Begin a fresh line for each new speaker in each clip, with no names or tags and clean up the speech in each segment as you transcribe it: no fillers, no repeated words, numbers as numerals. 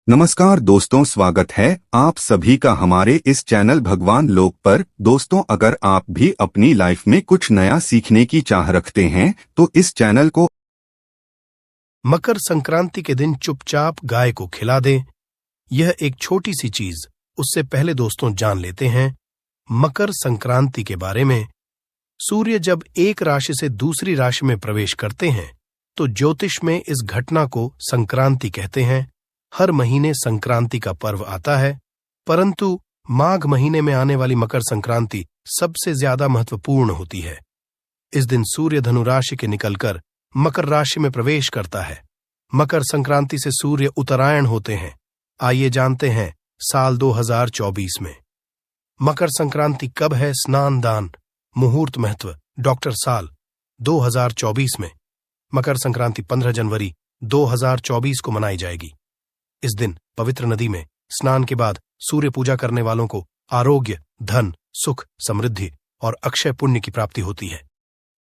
नमस्कार दोस्तों, स्वागत है आप सभी का हमारे इस चैनल भगवान लोक पर। दोस्तों, अगर आप भी अपनी लाइफ में कुछ नया सीखने की चाह रखते हैं तो इस चैनल को
मकर संक्रांति के दिन चुपचाप गाय को खिला दें। यह एक छोटी सी चीज। उससे पहले दोस्तों जान लेते हैं मकर संक्रांति के बारे में। सूर्य जब एक राशि से दूसरी राशि में प्रवेश करते हैं तो ज्योतिष में इस घटना को संक्रांति कहते हैं। हर महीने संक्रांति का पर्व आता है, परंतु माघ महीने में आने वाली मकर संक्रांति सबसे ज्यादा महत्वपूर्ण होती है। इस दिन सूर्य धनु राशि के निकलकर मकर राशि में प्रवेश करता है। मकर संक्रांति से सूर्य उत्तरायण होते हैं। आइए जानते हैं साल 2024 में मकर संक्रांति कब है। स्नान दान मुहूर्त महत्व डॉक्टर साल 2024 में मकर संक्रांति 15 जनवरी 2024 को मनाई जाएगी। इस दिन पवित्र नदी में स्नान के बाद सूर्य पूजा करने वालों को आरोग्य, धन, सुख, समृद्धि और अक्षय पुण्य की प्राप्ति होती है।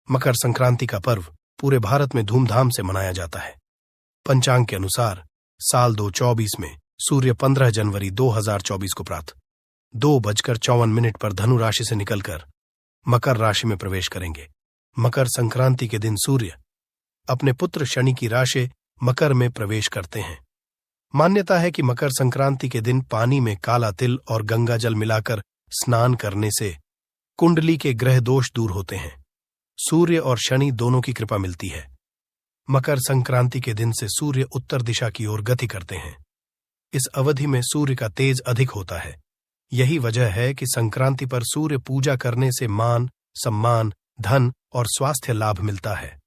मकर संक्रांति का पर्व पूरे भारत में धूमधाम से मनाया जाता है। पंचांग के अनुसार साल 2024 में सूर्य 15 जनवरी 2024 को प्रातः 2:54 पर धनु राशि से निकलकर मकर राशि में प्रवेश करेंगे। मकर संक्रांति के दिन सूर्य अपने पुत्र शनि की राशि मकर में प्रवेश करते हैं। मान्यता है कि मकर संक्रांति के दिन पानी में काला तिल और गंगा जल मिलाकर स्नान करने से कुंडली के ग्रह दोष दूर होते हैं। सूर्य और शनि दोनों की कृपा मिलती है। मकर संक्रांति के दिन से सूर्य उत्तर दिशा की ओर गति करते हैं। इस अवधि में सूर्य का तेज अधिक होता है। यही वजह है कि संक्रांति पर सूर्य पूजा करने से मान, सम्मान, धन और स्वास्थ्य लाभ मिलता है।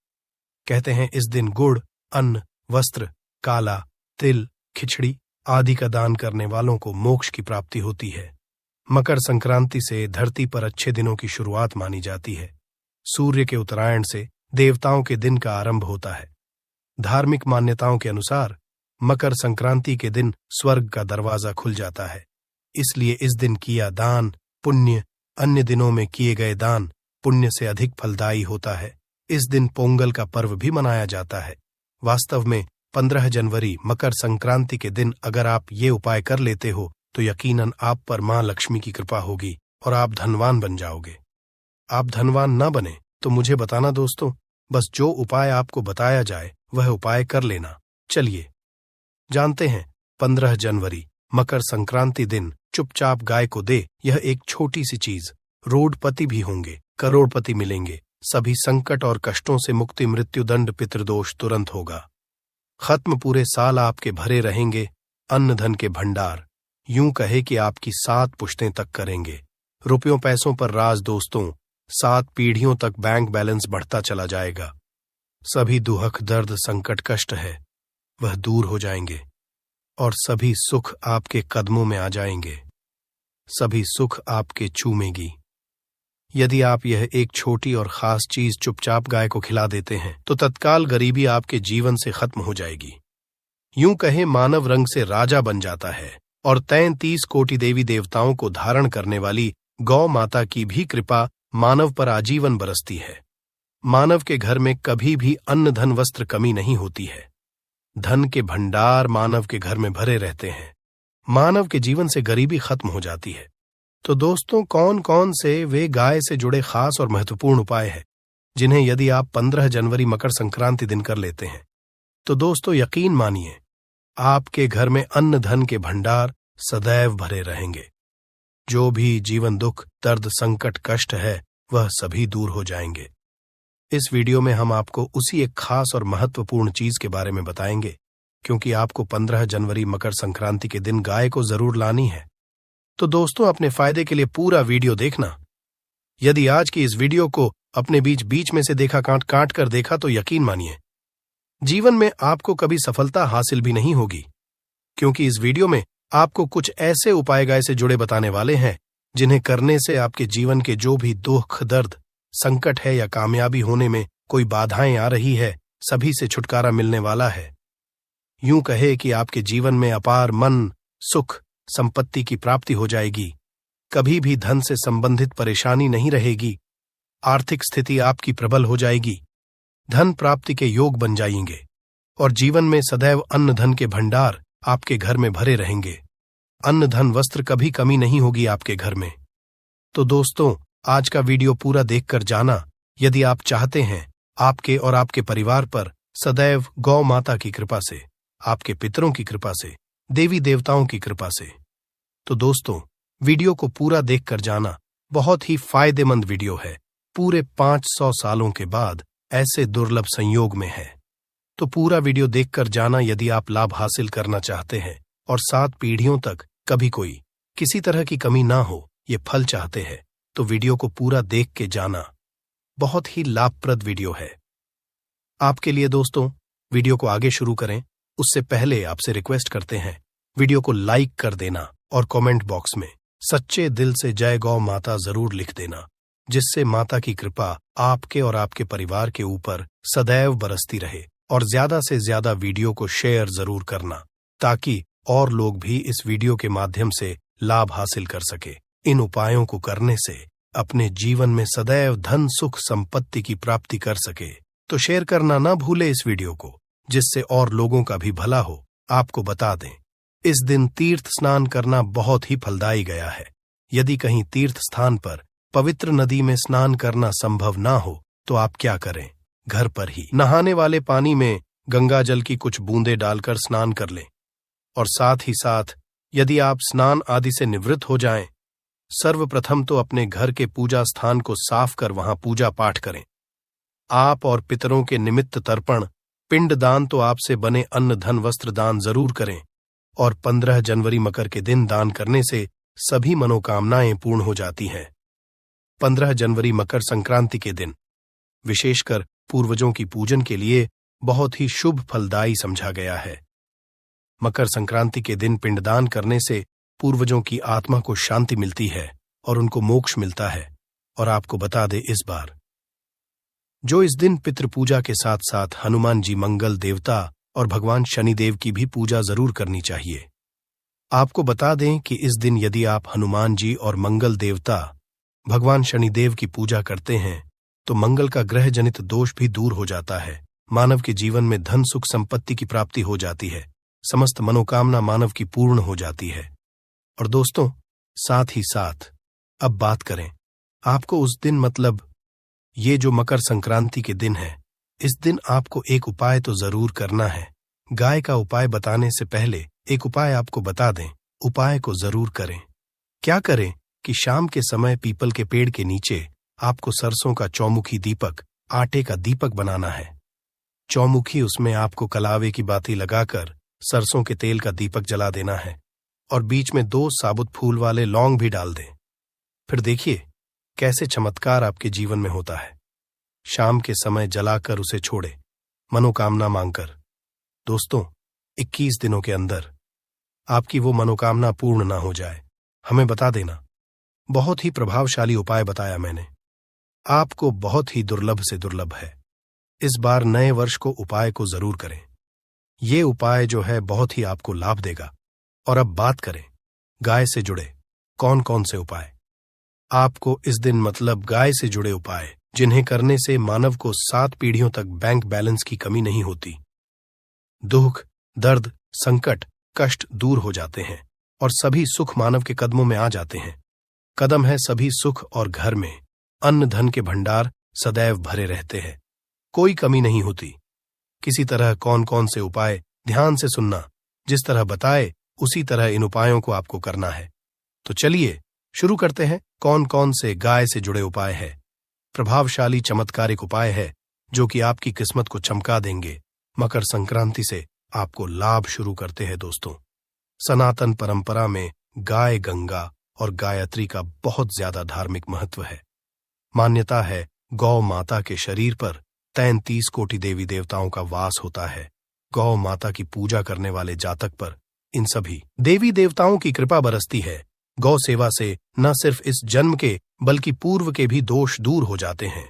कहते हैं इस दिन गुड़, अन्न, वस्त्र, काला तिल, खिचड़ी आदि का दान करने वालों को मोक्ष की प्राप्ति होती है। मकर संक्रांति से धरती पर अच्छे दिनों की शुरुआत मानी जाती है। सूर्य के उत्तरायण से देवताओं के दिन का आरंभ होता है। धार्मिक मान्यताओं के अनुसार मकर संक्रांति के दिन स्वर्ग का दरवाजा खुल जाता है। इसलिए इस दिन किया दान पुण्य अन्य दिनों में किए गए दान पुण्य से अधिक फलदायी होता है। इस दिन पोंगल का पर्व भी मनाया जाता है। वास्तव में 15 जनवरी मकर संक्रांति के दिन अगर आप ये उपाय कर लेते हो तो यकीनन आप पर मां लक्ष्मी की कृपा होगी और आप धनवान बन जाओगे। आप धनवान न बने तो मुझे बताना दोस्तों, बस जो उपाय आपको बताया जाए वह उपाय कर लेना। चलिए जानते हैं 15 जनवरी मकर संक्रांति दिन चुपचाप गाय को दे। यह एक छोटी सी चीज। रोडपति भी होंगे, करोड़पति मिलेंगे, सभी संकट और कष्टों से मुक्ति, मृत्युदंड, पितृदोष तुरंत होगा खत्म। पूरे साल आपके भरे रहेंगे अन्न धन के भंडार। यूं कहे कि आपकी 7 पुश्तें तक करेंगे। रुपयों पैसों पर राज दोस्तों, 7 पीढ़ियों तक बैंक बैलेंस बढ़ता चला जाएगा। सभी दुख, दर्द, संकट, कष्ट है वह दूर हो जाएंगे और सभी सुख आपके कदमों में आ जाएंगे। सभी सुख आपके चूमेगी। यदि आप यह एक छोटी और खास चीज चुपचाप गाय को खिला देते हैं तो तत्काल गरीबी आपके जीवन से खत्म हो जाएगी। यूं कहे मानव रंग से राजा बन जाता है और 33 कोटि देवी देवताओं को धारण करने वाली गौ माता की भी कृपा मानव पर आजीवन बरसती है। मानव के घर में कभी भी अन्न धन वस्त्र कमी नहीं होती है। धन के भंडार मानव के घर में भरे रहते हैं। मानव के जीवन से गरीबी खत्म हो जाती है। तो दोस्तों, कौन कौन से वे गाय से जुड़े खास और महत्वपूर्ण उपाय हैं जिन्हें यदि आप 15 जनवरी मकर संक्रांति दिन कर लेते हैं तो दोस्तों यकीन मानिए आपके घर में अन्न धन के भंडार सदैव भरे रहेंगे। जो भी जीवन दुख, दर्द, संकट, कष्ट है वह सभी दूर हो जाएंगे। इस वीडियो में हम आपको उसी एक खास और महत्वपूर्ण चीज के बारे में बताएंगे, क्योंकि आपको 15 जनवरी मकर संक्रांति के दिन गाय को जरूर लानी है। तो दोस्तों, अपने फायदे के लिए पूरा वीडियो देखना। यदि आज की इस वीडियो को अपने बीच में से देखा, काट कर देखा तो यकीन मानिए जीवन में आपको कभी सफलता हासिल भी नहीं होगी, क्योंकि इस वीडियो में आपको कुछ ऐसे उपाय गाय से जुड़े बताने वाले हैं जिन्हें करने से आपके जीवन के जो भी दुख, दर्द, संकट है या कामयाबी होने में कोई बाधाएं आ रही है, सभी से छुटकारा मिलने वाला है। यूं कहे कि आपके जीवन में अपार मन, सुख, संपत्ति की प्राप्ति हो जाएगी। कभी भी धन से संबंधित परेशानी नहीं रहेगी। आर्थिक स्थिति आपकी प्रबल हो जाएगी। धन प्राप्ति के योग बन जाएंगे और जीवन में सदैव अन्न धन के भंडार आपके घर में भरे रहेंगे। अन्न धन वस्त्र कभी कमी नहीं होगी आपके घर में। तो दोस्तों, आज का वीडियो पूरा देखकर जाना यदि आप चाहते हैं आपके और आपके परिवार पर सदैव गौ माता की कृपा से, आपके पितरों की कृपा से, देवी देवताओं की कृपा से। तो दोस्तों, वीडियो को पूरा देखकर जाना। बहुत ही फायदेमंद वीडियो है। पूरे 500 सालों के बाद ऐसे दुर्लभ संयोग में है। तो पूरा वीडियो देखकर जाना यदि आप लाभ हासिल करना चाहते हैं और 7 पीढ़ियों तक कभी कोई किसी तरह की कमी ना हो, ये फल चाहते हैं, तो वीडियो को पूरा देख के जाना। बहुत ही लाभप्रद वीडियो है आपके लिए। दोस्तों, वीडियो को आगे शुरू करें उससे पहले आपसे रिक्वेस्ट करते हैं वीडियो को लाइक कर देना और कमेंट बॉक्स में सच्चे दिल से जय गौ माता जरूर लिख देना, जिससे माता की कृपा आपके और आपके परिवार के ऊपर सदैव बरसती रहे। और ज्यादा से ज्यादा वीडियो को शेयर जरूर करना ताकि और लोग भी इस वीडियो के माध्यम से लाभ हासिल कर सके। इन उपायों को करने से अपने जीवन में सदैव धन सुख संपत्ति की प्राप्ति कर सके। तो शेयर करना ना भूले इस वीडियो को, जिससे और लोगों का भी भला हो। आपको बता दें, इस दिन तीर्थ स्नान करना बहुत ही फलदायी गया है। यदि कहीं तीर्थ स्थान पर पवित्र नदी में स्नान करना संभव ना हो तो आप क्या करें, घर पर ही नहाने वाले पानी में गंगा जल की कुछ बूंदें डालकर स्नान कर लें। और साथ ही साथ यदि आप स्नान आदि से निवृत्त हो जाएं, सर्वप्रथम तो अपने घर के पूजा स्थान को साफ कर वहां पूजा पाठ करें। आप और पितरों के निमित्त तर्पण, पिंड दान तो आपसे बने अन्न धन वस्त्र दान जरूर करें। और 15 जनवरी मकर के दिन दान करने से सभी मनोकामनाएं पूर्ण हो जाती हैं। 15 जनवरी मकर संक्रांति के दिन विशेषकर पूर्वजों की पूजन के लिए बहुत ही शुभ फलदायी समझा गया है। मकर संक्रांति के दिन पिंडदान करने से पूर्वजों की आत्मा को शांति मिलती है और उनको मोक्ष मिलता है। और आपको बता दे इस बार जो इस दिन पितृ पूजा के साथ साथ हनुमान जी मंगल देवता और भगवान शनिदेव की भी पूजा जरूर करनी चाहिए। आपको बता दें कि इस दिन यदि आप हनुमान जी और मंगल देवता भगवान शनिदेव की पूजा करते हैं तो मंगल का ग्रह जनित दोष भी दूर हो जाता है। मानव के जीवन में धन सुख संपत्ति की प्राप्ति हो जाती है। समस्त मनोकामना मानव की पूर्ण हो जाती है। और दोस्तों, साथ ही साथ अब बात करें आपको उस दिन, मतलब ये जो मकर संक्रांति के दिन है, इस दिन आपको एक उपाय तो जरूर करना है। गाय का उपाय बताने से पहले एक उपाय आपको बता दें, उपाय को जरूर करें। क्या करें कि शाम के समय पीपल के पेड़ के नीचे आपको सरसों का चौमुखी दीपक, आटे का दीपक बनाना है। चौमुखी, उसमें आपको कलावे की बाती लगाकर सरसों के तेल का दीपक जला देना है और बीच में 2 साबुत फूल वाले लौंग भी डाल दें। फिर देखिए कैसे चमत्कार आपके जीवन में होता है। शाम के समय जलाकर उसे छोड़े, मनोकामना मांगकर। दोस्तों, 21 दिनों के अंदर आपकी वो मनोकामना पूर्ण ना हो जाए, हमें बता देना। बहुत ही प्रभावशाली उपाय बताया मैंने, आपको बहुत ही दुर्लभ से दुर्लभ है। इस बार नए वर्ष को उपाय को जरूर करें। ये उपाय जो है बहुत ही आपको लाभ देगा। और अब बात करें गाय से जुड़े कौन कौन से उपाय। आपको इस दिन, मतलब गाय से जुड़े उपाय जिन्हें करने से मानव को 7 पीढ़ियों तक बैंक बैलेंस की कमी नहीं होती, दुख दर्द संकट कष्ट दूर हो जाते हैं और सभी सुख मानव के कदमों में आ जाते हैं। कदम है सभी सुख और घर में अन्न धन के भंडार सदैव भरे रहते हैं, कोई कमी नहीं होती। किसी तरह कौन कौन से उपाय ध्यान से सुनना, जिस तरह बताए उसी तरह इन उपायों को आपको करना है। तो चलिए शुरू करते हैं। कौन कौन से गाय से जुड़े उपाय है। प्रभावशाली चमत्कारिक उपाय है जो कि आपकी किस्मत को चमका देंगे। मकर संक्रांति से आपको लाभ शुरू करते हैं। दोस्तों, सनातन परंपरा में गाय गंगा और गायत्री का बहुत ज्यादा धार्मिक महत्व है। मान्यता है गौ माता के शरीर पर 33 कोटि देवी देवताओं का वास होता है। गौ माता की पूजा करने वाले जातक पर इन सभी देवी देवताओं की कृपा बरसती है। गौ सेवा से न सिर्फ इस जन्म के बल्कि पूर्व के भी दोष दूर हो जाते हैं।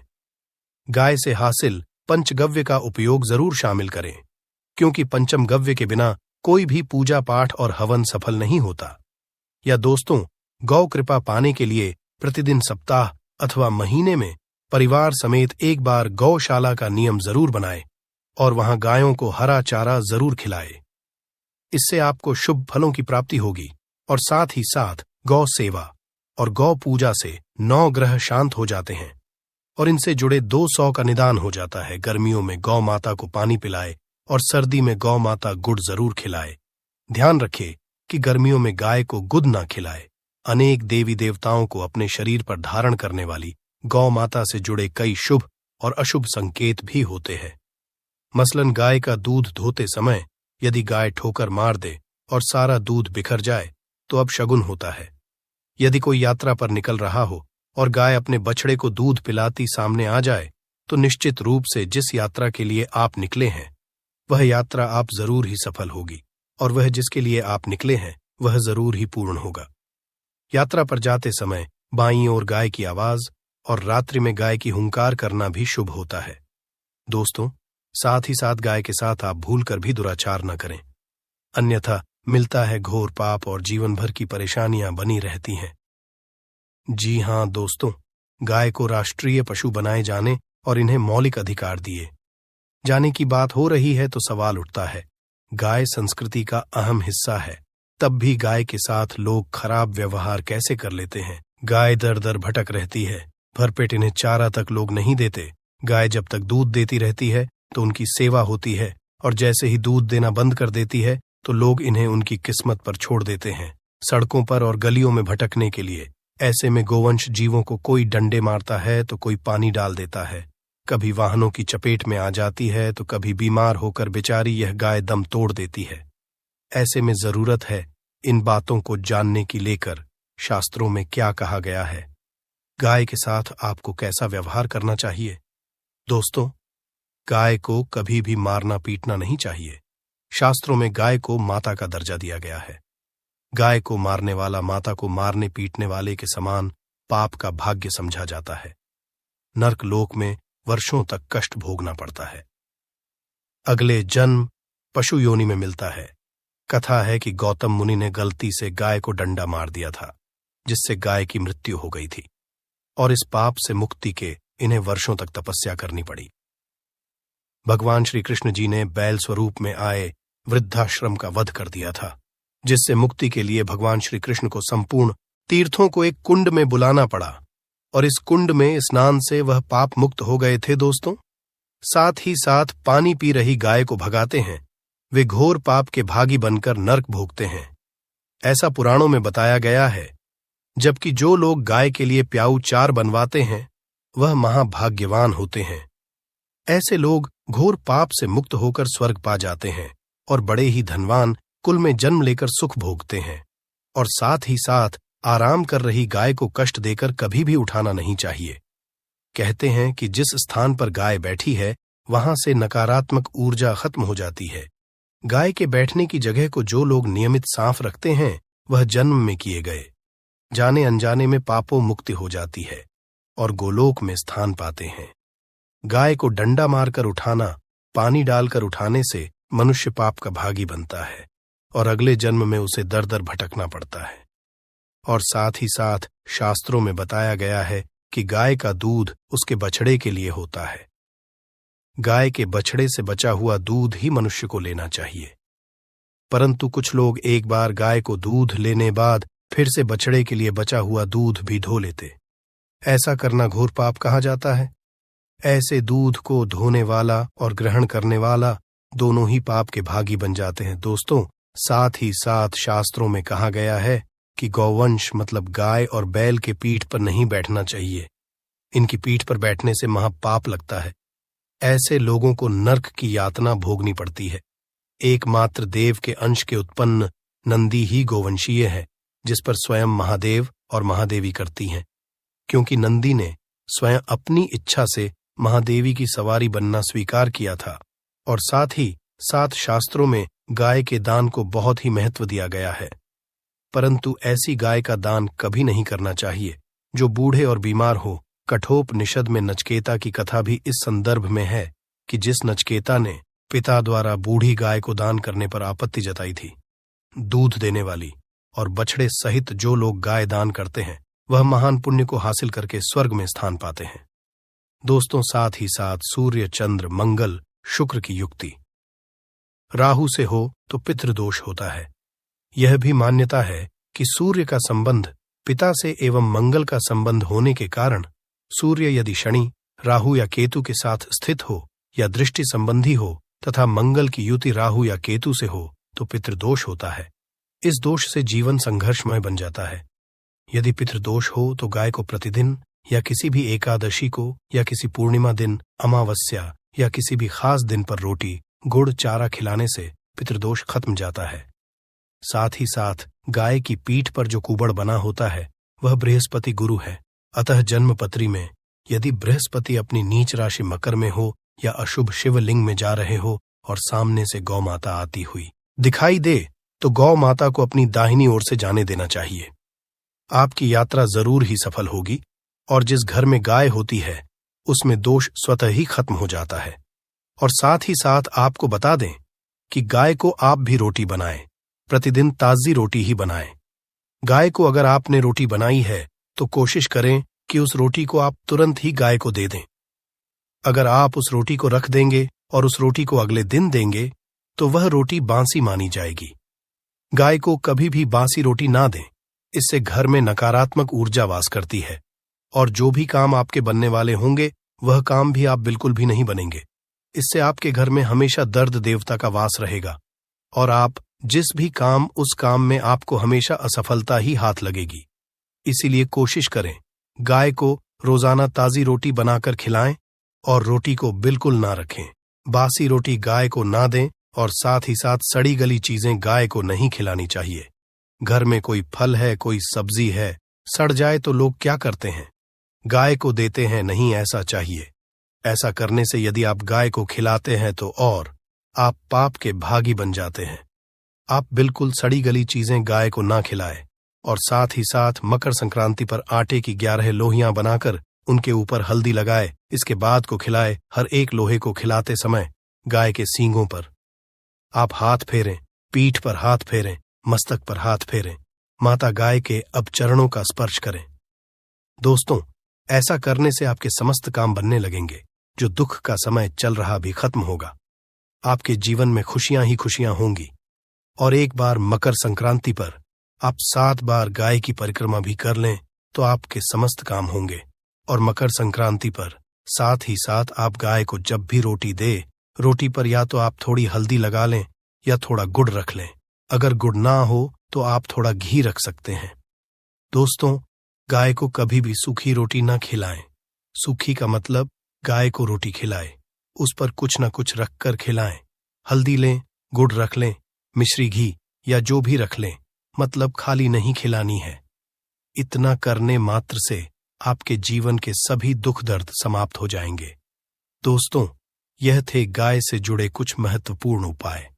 गाय से हासिल पंचगव्य का उपयोग जरूर शामिल करें, क्योंकि पंचम गव्य के बिना कोई भी पूजा पाठ और हवन सफल नहीं होता। या दोस्तों, गौ कृपा पाने के लिए प्रतिदिन सप्ताह अथवा महीने में परिवार समेत एक बार गौशाला का नियम जरूर बनाए और वहां गायों को हरा चारा जरूर खिलाए। इससे आपको शुभ फलों की प्राप्ति होगी और साथ ही साथ गौ सेवा और गौ पूजा से 9 ग्रह शांत हो जाते हैं और इनसे जुड़े 200 का निदान हो जाता है। गर्मियों में गौ माता को पानी पिलाए और सर्दी में गौ माता गुड़ जरूर खिलाए। ध्यान रखे कि गर्मियों में गाय को गुद ना खिलाए। अनेक देवी देवताओं को अपने शरीर पर धारण करने वाली गौ माता से जुड़े कई शुभ और अशुभ संकेत भी होते हैं। मसलन गाय का दूध धोते समय यदि गाय ठोकर मार दे और सारा दूध बिखर जाए तो अब शगुन होता है। यदि कोई यात्रा पर निकल रहा हो और गाय अपने बछड़े को दूध पिलाती सामने आ जाए तो निश्चित रूप से जिस यात्रा के लिए आप निकले हैं वह यात्रा आप जरूर ही सफल होगी और वह जिसके लिए आप निकले हैं वह जरूर ही पूर्ण होगा। यात्रा पर जाते समय बाईं ओर गाय की आवाज और रात्रि में गाय की हुंकार करना भी शुभ होता है। दोस्तों, साथ ही साथ गाय के साथ आप भूलकर भी दुराचार न करें, अन्यथा मिलता है घोर पाप और जीवन भर की परेशानियां बनी रहती हैं। जी हां दोस्तों, गाय को राष्ट्रीय पशु बनाए जाने और इन्हें मौलिक अधिकार दिए जाने की बात हो रही है तो सवाल उठता है, गाय संस्कृति का अहम हिस्सा है, तब भी गाय के साथ लोग खराब व्यवहार कैसे कर लेते हैं। गाय दर दर भटक रहती है, भरपेट इन्हें चारा तक लोग नहीं देते। गाय जब तक दूध देती रहती है तो उनकी सेवा होती है और जैसे ही दूध देना बंद कर देती है तो लोग इन्हें उनकी किस्मत पर छोड़ देते हैं, सड़कों पर और गलियों में भटकने के लिए। ऐसे में गोवंश जीवों को कोई डंडे मारता है तो कोई पानी डाल देता है, कभी वाहनों की चपेट में आ जाती है तो कभी बीमार होकर बेचारी यह गाय दम तोड़ देती है। ऐसे में जरूरत है इन बातों को जानने की लेकर शास्त्रों में क्या कहा गया है, गाय के साथ आपको कैसा व्यवहार करना चाहिए। दोस्तों, गाय को कभी भी मारना पीटना नहीं चाहिए। शास्त्रों में गाय को माता का दर्जा दिया गया है। गाय को मारने वाला माता को मारने पीटने वाले के समान पाप का भाग्य समझा जाता है। नरक लोक में वर्षों तक कष्ट भोगना पड़ता है। अगले जन्म पशु योनि में मिलता है। कथा है कि गौतम मुनि ने गलती से गाय को डंडा मार दिया था, जिससे गाय की मृत्यु हो गई थी और इस पाप से मुक्ति के इन्हें वर्षों तक तपस्या करनी पड़ी। भगवान श्री कृष्ण जी ने बैल स्वरूप में आए वृद्धाश्रम का वध कर दिया था, जिससे मुक्ति के लिए भगवान श्री कृष्ण को संपूर्ण तीर्थों को एक कुंड में बुलाना पड़ा और इस कुंड में स्नान से वह पाप मुक्त हो गए थे। दोस्तों, साथ ही साथ पानी पी रही गाय को भगाते हैं वे घोर पाप के भागी बनकर नरक भोगते हैं। ऐसा पुराणों में बताया गया है, जबकि जो लोग गाय के लिए प्याऊ चार बनवाते हैं वह महाभाग्यवान होते हैं। ऐसे लोग घोर पाप से मुक्त होकर स्वर्ग पा जाते हैं और बड़े ही धनवान कुल में जन्म लेकर सुख भोगते हैं। और साथ ही साथ आराम कर रही गाय को कष्ट देकर कभी भी उठाना नहीं चाहिए। कहते हैं कि जिस स्थान पर गाय बैठी है वहां से नकारात्मक ऊर्जा खत्म हो जाती है। गाय के बैठने की जगह को जो लोग नियमित साफ रखते हैं वह जन्म में किए गए जाने अनजाने में पापों मुक्ति हो जाती है और गोलोक में स्थान पाते हैं। गाय को डंडा मारकर उठाना, पानी डालकर उठाने से मनुष्य पाप का भागी बनता है और अगले जन्म में उसे दर दर भटकना पड़ता है। और साथ ही साथ शास्त्रों में बताया गया है कि गाय का दूध उसके बछड़े के लिए होता है। गाय के बछड़े से बचा हुआ दूध ही मनुष्य को लेना चाहिए, परंतु कुछ लोग एक बार गाय को दूध लेने बाद फिर से बछड़े के लिए बचा हुआ दूध भी धो लेते। ऐसा करना घोर पाप कहा जाता है। ऐसे दूध को धोने वाला और ग्रहण करने वाला दोनों ही पाप के भागी बन जाते हैं। दोस्तों, साथ ही साथ शास्त्रों में कहा गया है कि गौवंश मतलब गाय और बैल के पीठ पर नहीं बैठना चाहिए। इनकी पीठ पर बैठने से महापाप लगता है। ऐसे लोगों को नरक की यातना भोगनी पड़ती है। एकमात्र देव के अंश के उत्पन्न नंदी ही गोवंशीय है, जिस पर स्वयं महादेव और महादेवी करती हैं, क्योंकि नंदी ने स्वयं अपनी इच्छा से महादेवी की सवारी बनना स्वीकार किया था। और साथ ही साथ शास्त्रों में गाय के दान को बहुत ही महत्व दिया गया है, परंतु ऐसी गाय का दान कभी नहीं करना चाहिए जो बूढ़े और बीमार हो। कठोपनिषद में नचकेता की कथा भी इस संदर्भ में है कि जिस नचकेता ने पिता द्वारा बूढ़ी गाय को दान करने पर आपत्ति जताई थी। दूध देने वाली और बछड़े सहित जो लोग गाय दान करते हैं वह महान पुण्य को हासिल करके स्वर्ग में स्थान पाते हैं। दोस्तों, साथ ही साथ सूर्य, चंद्र, मंगल, शुक्र की युक्ति राहु से हो तो पितृदोष होता है। यह भी मान्यता है कि सूर्य का संबंध पिता से एवं मंगल का संबंध होने के कारण सूर्य यदि शनि, राहु या केतु के साथ स्थित हो या दृष्टि संबंधी हो तथा मंगल की युति राहु या केतु से हो तो पितृदोष होता है। इस दोष से जीवन संघर्षमय बन जाता है। यदि पितृदोष हो तो गाय को प्रतिदिन या किसी भी एकादशी को या किसी पूर्णिमा दिन, अमावस्या या किसी भी खास दिन पर रोटी, गुड़, चारा खिलाने से पितृदोष खत्म जाता है। साथ ही साथ गाय की पीठ पर जो कुबड़ बना होता है वह बृहस्पति गुरु है। अतः जन्मपत्री में यदि बृहस्पति अपनी नीच राशि मकर में हो या अशुभ शिवलिंग में जा रहे हो और सामने से गौ माता आती हुई दिखाई दे तो गौ माता को अपनी दाहिनी ओर से जाने देना चाहिए। आपकी यात्रा जरूर ही सफल होगी और जिस घर में गाय होती है उसमें दोष स्वतः ही खत्म हो जाता है। और साथ ही साथ आपको बता दें कि गाय को आप भी रोटी बनाएं, प्रतिदिन ताजी रोटी ही बनाएं। गाय को अगर आपने रोटी बनाई है तो कोशिश करें कि उस रोटी को आप तुरंत ही गाय को दे दें। अगर आप उस रोटी को रख देंगे और उस रोटी को अगले दिन देंगे तो वह रोटी बासी मानी जाएगी। गाय को कभी भी बासी रोटी ना दें, इससे घर में नकारात्मक ऊर्जा वास करती है और जो भी काम आपके बनने वाले होंगे वह काम भी आप बिल्कुल भी नहीं बनेंगे। इससे आपके घर में हमेशा दर्द देवता का वास रहेगा और आप जिस भी काम उस काम में आपको हमेशा असफलता ही हाथ लगेगी। इसीलिए कोशिश करें गाय को रोजाना ताजी रोटी बनाकर खिलाएं और रोटी को बिल्कुल ना रखें। बासी रोटी गाय को ना दें और साथ ही साथ सड़ी गली चीजें गाय को नहीं खिलानी चाहिए। घर में कोई फल है, कोई सब्जी है, सड़ जाए तो लोग क्या करते हैं? गाय को देते हैं, नहीं ऐसा चाहिए। ऐसा करने से यदि आप गाय को खिलाते हैं तो और आप पाप के भागी बन जाते हैं। आप बिल्कुल सड़ी गली चीजें गाय को ना खिलाएं और साथ ही साथ मकर संक्रांति पर आटे की 11 लोहियां बनाकर उनके ऊपर हल्दी लगाए, इसके बाद को खिलाए। हर एक लोहे को खिलाते समय गाय के सींगों पर आप हाथ फेरें, पीठ पर हाथ फेरें, मस्तक पर हाथ फेरें, माता गाय के अब चरणों का स्पर्श करें। दोस्तों, ऐसा करने से आपके समस्त काम बनने लगेंगे। जो दुख का समय चल रहा भी खत्म होगा। आपके जीवन में खुशियां ही खुशियां होंगी। और एक बार मकर संक्रांति पर आप 7 बार गाय की परिक्रमा भी कर लें तो आपके समस्त काम होंगे। और मकर संक्रांति पर साथ ही साथ आप गाय को जब भी रोटी दे, रोटी पर या तो आप थोड़ी हल्दी लगा लें या थोड़ा गुड़ रख लें। अगर गुड़ ना हो तो आप थोड़ा घी रख सकते हैं। दोस्तों, गाय को कभी भी सूखी रोटी ना खिलाएं। सूखी का मतलब गाय को रोटी खिलाएं, उस पर कुछ न कुछ रखकर खिलाएं। हल्दी लें, गुड़ रख लें, मिश्री घी या जो भी रख लें, मतलब खाली नहीं खिलानी है। इतना करने मात्र से आपके जीवन के सभी दुख दर्द समाप्त हो जाएंगे। दोस्तों, यह थे गाय से जुड़े कुछ महत्वपूर्ण उपाय।